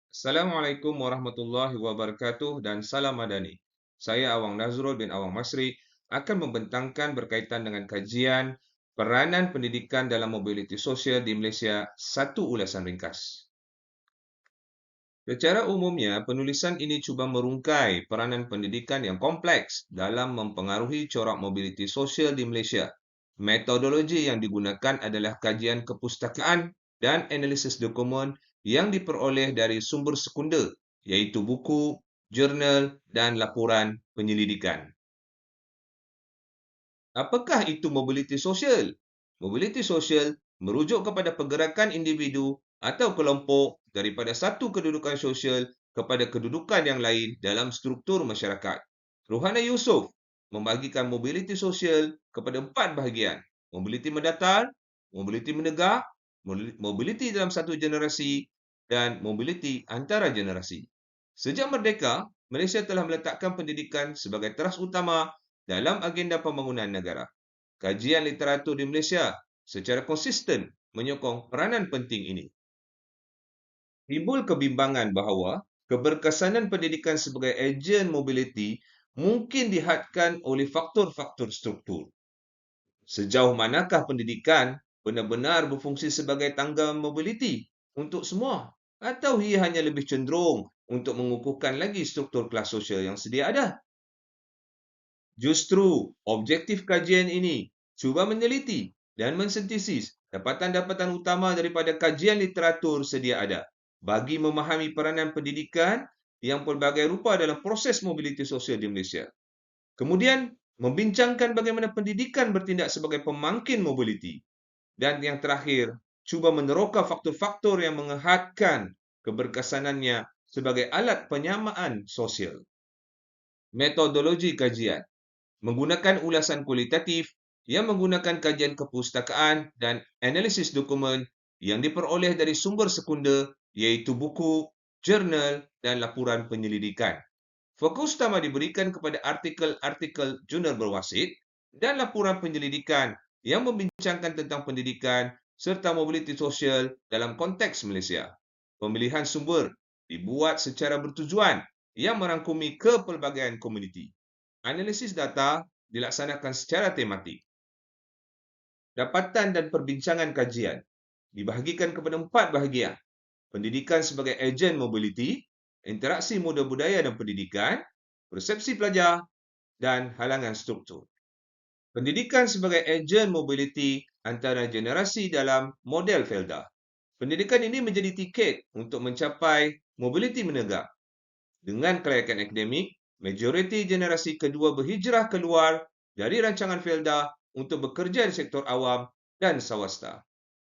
Assalamualaikum warahmatullahi wabarakatuh dan salam madani. Saya Awang Nazrul bin Awang Masri akan membentangkan berkaitan dengan kajian peranan pendidikan dalam mobiliti sosial di Malaysia, satu ulasan ringkas. Secara umumnya, penulisan ini cuba merungkai peranan pendidikan yang kompleks dalam mempengaruhi corak mobiliti sosial di Malaysia. Metodologi yang digunakan adalah kajian kepustakaan dan analisis dokumen yang diperoleh dari sumber sekunder, iaitu buku, jurnal, dan laporan penyelidikan. Apakah itu mobiliti sosial? Mobiliti sosial merujuk kepada pergerakan individu atau kelompok daripada satu kedudukan sosial kepada kedudukan yang lain dalam struktur masyarakat. Rohana Yusof membagikan mobiliti sosial kepada 4 bahagian: mobiliti mendatar, mobiliti menegak, mobiliti dalam satu generasi, dan mobiliti antara generasi. Sejak merdeka, Malaysia telah meletakkan pendidikan sebagai teras utama dalam agenda pembangunan negara. Kajian literatur di Malaysia secara konsisten menyokong peranan penting ini. Timbul kebimbangan bahawa keberkesanan pendidikan sebagai ejen mobiliti mungkin dihadkan oleh faktor-faktor struktur. Sejauh manakah pendidikan benar-benar berfungsi sebagai tangga mobiliti untuk semua, atau ia hanya lebih cenderung untuk mengukuhkan lagi struktur kelas sosial yang sedia ada? Justru objektif kajian ini cuba meneliti dan mensintesis dapatan-dapatan utama daripada kajian literatur sedia ada bagi memahami peranan pendidikan yang pelbagai rupa dalam proses mobiliti sosial di Malaysia. Kemudian, membincangkan bagaimana pendidikan bertindak sebagai pemangkin mobiliti. Dan yang terakhir, cuba meneroka faktor-faktor yang menghadkan keberkesanannya sebagai alat penyamaan sosial. Metodologi kajian menggunakan ulasan kualitatif yang menggunakan kajian kepustakaan dan analisis dokumen yang diperoleh dari sumber sekunder, iaitu buku, jurnal, dan laporan penyelidikan. Fokus utama diberikan kepada artikel-artikel jurnal berwasit dan laporan penyelidikan yang membincangkan tentang pendidikan serta mobiliti sosial dalam konteks Malaysia. Pemilihan sumber dibuat secara bertujuan yang merangkumi kepelbagaian komuniti. Analisis data dilaksanakan secara tematik. Dapatan dan perbincangan kajian dibahagikan kepada 4 bahagian: pendidikan sebagai ejen mobiliti, interaksi moda budaya dan pendidikan, persepsi pelajar, dan halangan struktur. Pendidikan sebagai ejen mobiliti antara generasi dalam model Felda. Pendidikan ini menjadi tiket untuk mencapai mobiliti menegak. Dengan kelayakan akademik, majoriti generasi kedua berhijrah keluar dari rancangan Felda untuk bekerja di sektor awam dan swasta.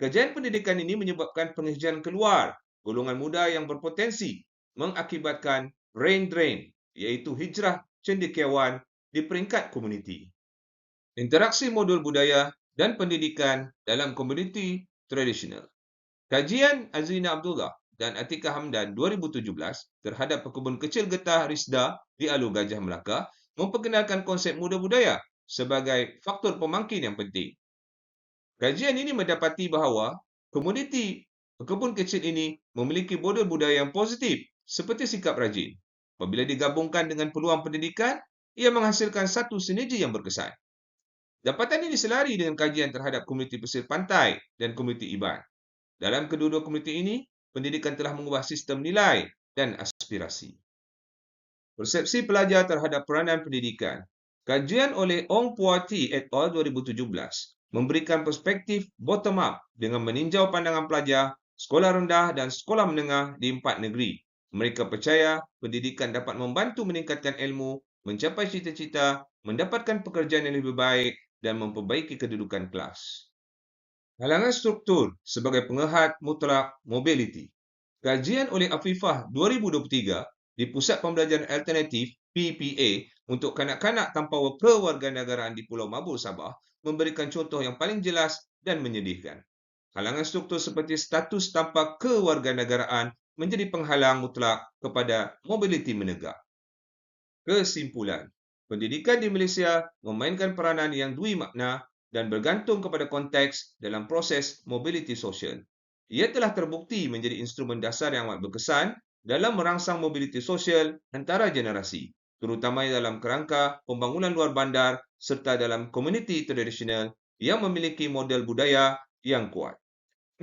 Kajian pendidikan ini menyebabkan penghijrahan keluar golongan muda yang berpotensi mengakibatkan brain drain, iaitu hijrah cendekiawan di peringkat komuniti. Interaksi modul budaya dan pendidikan dalam komuniti tradisional. Kajian Azrina Abdullah dan Atika Hamdan 2017 terhadap Pekebun Kecil Getah Risda di Alu Gajah Melaka memperkenalkan konsep muda budaya sebagai faktor pemangkin yang penting. Kajian ini mendapati bahawa komuniti pekebun kecil ini memiliki model budaya yang positif seperti sikap rajin. Apabila digabungkan dengan peluang pendidikan, ia menghasilkan satu sinergi yang berkesan. Dapatan ini selari dengan kajian terhadap komuniti pesisir pantai dan komuniti Iban. Dalam kedua-dua komuniti ini, pendidikan telah mengubah sistem nilai dan aspirasi. Persepsi pelajar terhadap peranan pendidikan. Kajian oleh Ong Puati et al. 2017 memberikan perspektif bottom-up dengan meninjau pandangan pelajar sekolah rendah dan sekolah menengah di 4 negeri. Mereka percaya pendidikan dapat membantu meningkatkan ilmu, mencapai cita-cita, mendapatkan pekerjaan yang lebih baik, dan memperbaiki kedudukan kelas. Halangan struktur sebagai pengehat mutlak mobiliti. Kajian oleh Afifah 2023 di Pusat Pembelajaran Alternatif PPA untuk kanak-kanak tanpa kewarganegaraan di Pulau Mabur, Sabah memberikan contoh yang paling jelas dan menyedihkan. Halangan struktur seperti status tanpa kewarganegaraan menjadi penghalang mutlak kepada mobiliti menegak. Kesimpulan, pendidikan di Malaysia memainkan peranan yang dui makna dan bergantung kepada konteks dalam proses mobiliti sosial. Ia telah terbukti menjadi instrumen dasar yang amat berkesan dalam merangsang mobiliti sosial antara generasi, terutama dalam kerangka pembangunan luar bandar serta dalam komuniti tradisional yang memiliki model budaya yang kuat.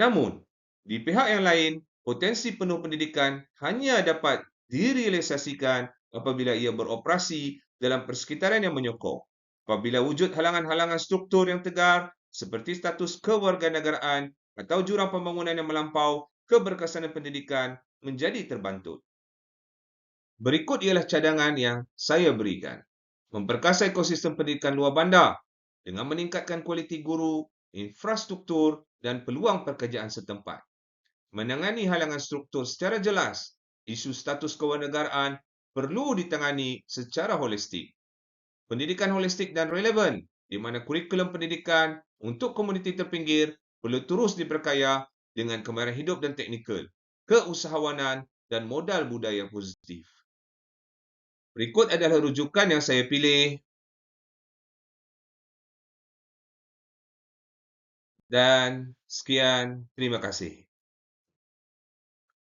Namun, di pihak yang lain, potensi penuh pendidikan hanya dapat direalisasikan apabila ia beroperasi dalam persekitaran yang menyokong. Apabila wujud halangan-halangan struktur yang tegar seperti status kewarganegaraan atau jurang pembangunan yang melampau, keberkesanan pendidikan menjadi terbantut. Berikut ialah cadangan yang saya berikan. Memperkasa ekosistem pendidikan luar bandar dengan meningkatkan kualiti guru, infrastruktur, dan peluang pekerjaan setempat. Menangani halangan struktur secara jelas, isu status kewarganegaraan perlu ditangani secara holistik. Pendidikan holistik dan relevan, di mana kurikulum pendidikan untuk komuniti terpinggir perlu terus diperkaya dengan kemahiran hidup dan teknikal, keusahawanan, dan modal budaya positif. Berikut adalah rujukan yang saya pilih dan sekian, terima kasih.